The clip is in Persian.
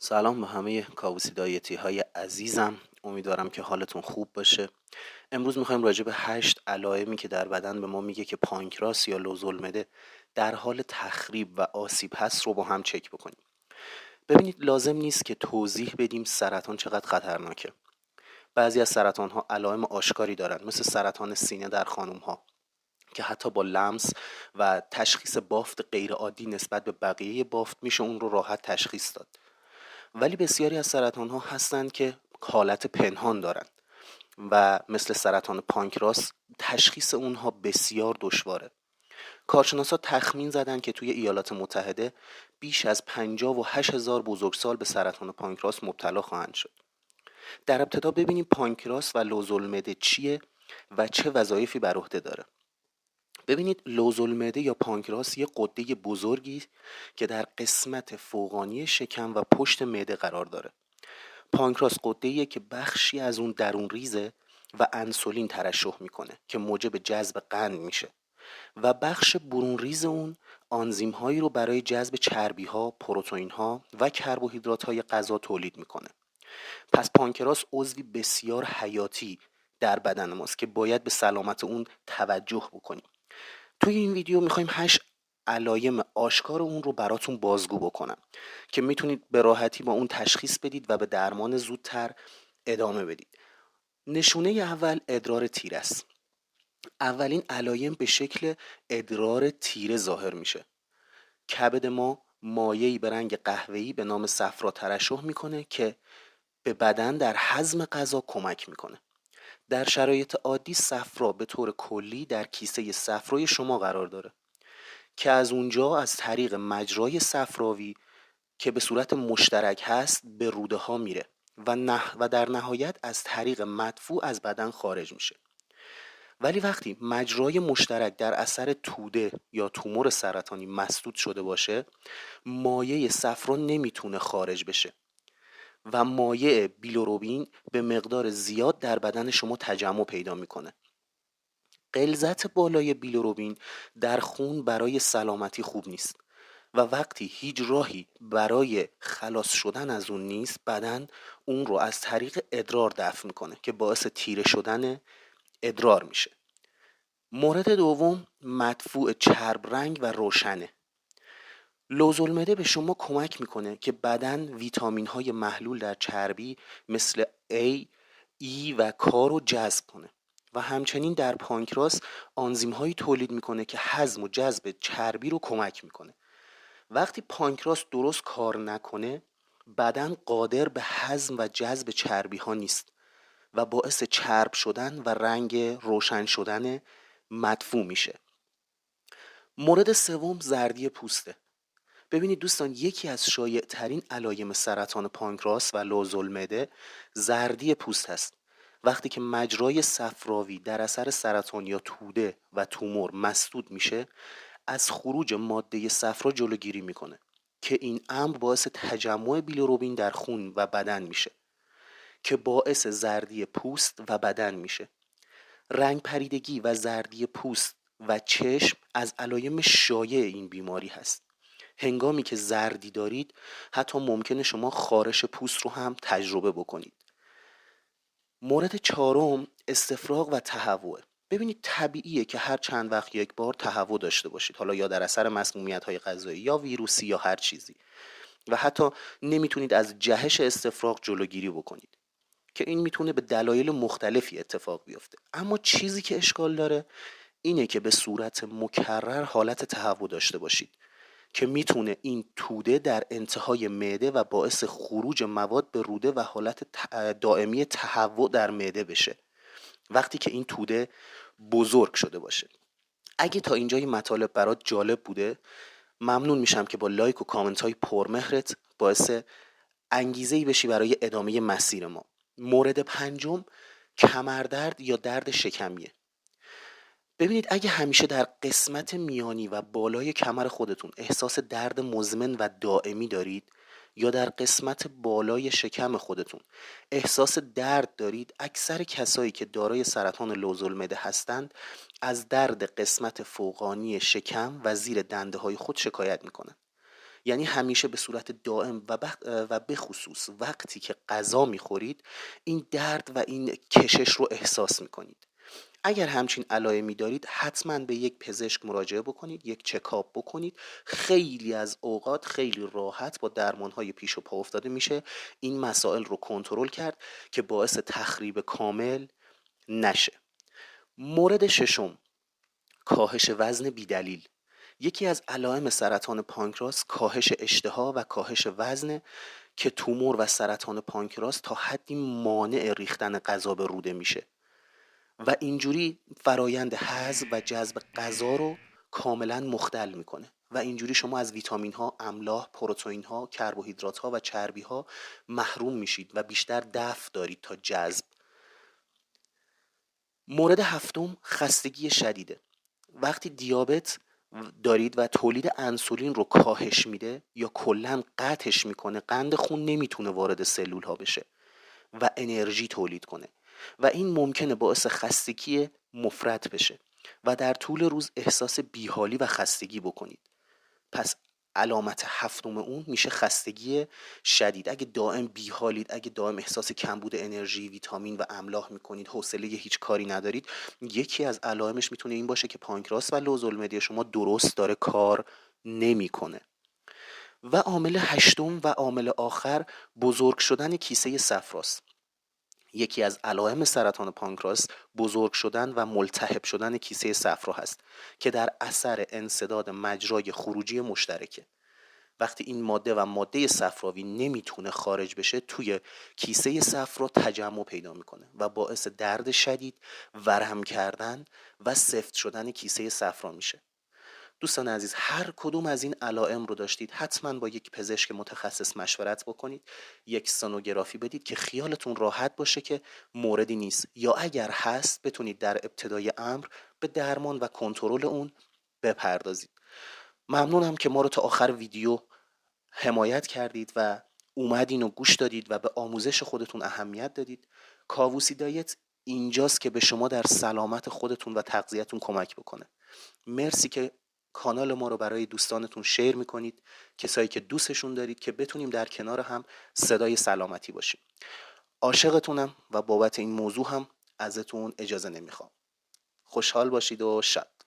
سلام به همه کاووسی دایتی های عزیزم. امیدوارم که حالتون خوب باشه. امروز میخوایم راجع به 8 علائمی که در بدن به ما میگه که پانکراس یا لوزالمعده در حال تخریب و آسیب هست رو با هم چک بکنیم. ببینید، لازم نیست که توضیح بدیم سرطان چقدر خطرناکه. بعضی از سرطان ها علائم آشکاری دارن، مثل سرطان سینه در خانم ها که حتی با لمس و تشخیص بافت غیر عادی نسبت به بقیه بافت میشه اون رو راحت تشخیص داد. ولی بسیاری از سرطان ها هستند که حالت پنهان دارند و مثل سرطان پانکراس تشخیص اونها بسیار دشواره. کارشناسا تخمین زدن که توی ایالات متحده بیش از 58,000 بزرگسال به سرطان پانکراس مبتلا خواهند شد. در ابتدا ببینیم پانکراس و لوزالمعده چیه و چه وظایفی بر عهده داره. ببینید، لوزالمعده یا پانکراس یه غده بزرگی که در قسمت فوقانی شکم و پشت معده قرار داره. پانکراس غده‌ایه که بخشی از اون درون ریزه و انسولین ترشح میکنه که موجب جذب قند میشه و بخش برون ریز اون آنزیم هایی رو برای جذب چربی ها، پروتئین ها و کربوهیدرات های غذا تولید میکنه. پس پانکراس عضوی بسیار حیاتی در بدن ماست که باید به سلامت اون توجه بکنیم. توی این ویدیو میخوایم 8 علایم آشکار اون رو براتون بازگو بکنم که میتونید به راحتی با اون تشخیص بدید و به درمان زودتر ادامه بدید. نشونه اول ادرار تیره است. اولین علایم به شکل ادرار تیره ظاهر میشه. کبد ما مایعی به رنگ قهوه‌ای به نام صفرا ترشح میکنه که به بدن در هضم غذا کمک میکنه. در شرایط عادی صفرا به طور کلی در کیسه صفرای شما قرار داره که از اونجا از طریق مجرای صفراوی که به صورت مشترک هست به روده ها میره و در نهایت از طریق مدفوع از بدن خارج میشه. ولی وقتی مجرای مشترک در اثر توده یا تومور سرطانی مسدود شده باشه، مایع صفرا نمیتونه خارج بشه و مایع بیلیروبین به مقدار زیاد در بدن شما تجمع پیدا میکنه. غلظت بالای بیلیروبین در خون برای سلامتی خوب نیست و وقتی هیچ راهی برای خلاص شدن از اون نیست، بدن اون رو از طریق ادرار دفع میکنه که باعث تیره شدن ادرار میشه. مورد دوم مدفوع چرب رنگ و روشنه. لوزالمعده به شما کمک میکنه که بدن ویتامین های محلول در چربی مثل A، E و K رو جذب کنه و همچنین در پانکراس آنزیم هایی تولید میکنه که هضم و جذب چربی رو کمک میکنه. وقتی پانکراس درست کار نکنه، بدن قادر به هضم و جذب چربی ها نیست و باعث چرب شدن و رنگ روشن شدن مدفوع میشه. مورد سوم زردی پوسته. ببینید دوستان، یکی از شایع ترین علایم سرطان پانکراس و لوزالمعده زردی پوست هست. وقتی که مجرای صفراوی در اثر سرطان یا توده و تومور مسدود میشه، از خروج ماده صفرا جلوگیری میکنه که این امر باعث تجمع بیلیروبین در خون و بدن میشه که باعث زردی پوست و بدن میشه. رنگ پریدگی و زردی پوست و چشم از علایم شایع این بیماری هست. هنگامی که زردی دارید حتی ممکنه شما خارش پوست رو هم تجربه بکنید. مورد چهارم استفراغ و تهوع. ببینید، طبیعیه که هر چند وقت یک بار تهوع داشته باشید، حالا یا در اثر مسمومیت‌های غذایی یا ویروسی یا هر چیزی، و حتی نمیتونید از جهش استفراغ جلوگیری بکنید که این میتونه به دلایل مختلفی اتفاق بیفته. اما چیزی که اشکال داره اینه که به صورت مکرر حالت تهوع داشته باشید که میتونه این توده در انتهای معده و باعث خروج مواد به روده و حالت دائمی تهوع در معده بشه وقتی که این توده بزرگ شده باشه. اگه تا اینجای مطالب برات جالب بوده، ممنون میشم که با لایک و کامنت های پرمهرت باعث انگیزه‌ای بشی برای ادامه مسیر ما. مورد پنجم کمردرد یا درد شکمیه. ببینید، اگه همیشه در قسمت میانی و بالای کمر خودتون احساس درد مزمن و دائمی دارید یا در قسمت بالای شکم خودتون احساس درد دارید، اکثر کسایی که دارای سرطان لوزالمعده هستند از درد قسمت فوقانی شکم و زیر دنده های خود شکایت میکنن. یعنی همیشه به صورت دائم و به خصوص وقتی که غذا میخورید این درد و این کشش رو احساس میکنید. اگر همچین علائمی دارید حتما به یک پزشک مراجعه بکنید، یک چکاپ بکنید. خیلی از اوقات خیلی راحت با درمانهای پیش و پا افتاده میشه این مسائل رو کنترل کرد که باعث تخریب کامل نشه. مورد ششم، کاهش وزن بیدلیل. یکی از علائم سرطان پانکراس کاهش اشتها و کاهش وزن که تومور و سرطان پانکراس تا حدی مانع ریختن غذا به روده میشه و اینجوری فرایند هضم و جذب غذا رو کاملا مختل میکنه و اینجوری شما از ویتامین ها، املاح، پروتئین ها، کربوهیدرات ها و چربی ها محروم میشید و بیشتر دفع دارید تا جذب. مورد هفتم، خستگی شدیده. وقتی دیابت دارید و تولید انسولین رو کاهش میده یا کلا قطعش میکنه، قند خون نمیتونه وارد سلول ها بشه و انرژی تولید کنه و این ممکنه باعث خستگی مفرط بشه و در طول روز احساس بیحالی و خستگی بکنید. پس علامت هفتم اون میشه خستگی شدید. اگه دائم بیحالید، اگه دائم احساس کمبود انرژی، ویتامین و املاح میکنید، حوصله هیچ کاری ندارید، یکی از علائمش میتونه این باشه که پانکراس و لوزالمعده شما درست داره کار نمیکنه. و عامل هشتم و عامل آخر بزرگ شدن کیسه صفراست. یکی از علائم سرطان پانکراس بزرگ شدن و ملتهب شدن کیسه صفرا هست که در اثر انسداد مجرای خروجی مشترکه. وقتی این ماده و ماده صفراوی نمیتونه خارج بشه، توی کیسه صفرا تجمع پیدا میکنه و باعث درد شدید، ورم کردن و سفت شدن کیسه صفرا میشه. دوستان عزیز، هر کدوم از این علائم رو داشتید حتما با یک پزشک متخصص مشورت بکنید، یک سونوگرافی بدید که خیالتون راحت باشه که موردی نیست، یا اگر هست بتونید در ابتدای امر به درمان و کنترل اون بپردازید. ممنونم که ما رو تا آخر ویدیو حمایت کردید و اومدین و گوش دادید و به آموزش خودتون اهمیت دادید. کاووسی دایت اینجاست که به شما در سلامت خودتون و تغذیه‌تون کمک بکنه. مرسی که کانال ما رو برای دوستانتون شیر میکنید، کسایی که دوستشون دارید، که بتونیم در کنار هم صدای سلامتی باشیم. عاشقتونم و بابت این موضوع هم ازتون اجازه نمیخوام. خوشحال باشید و شاد.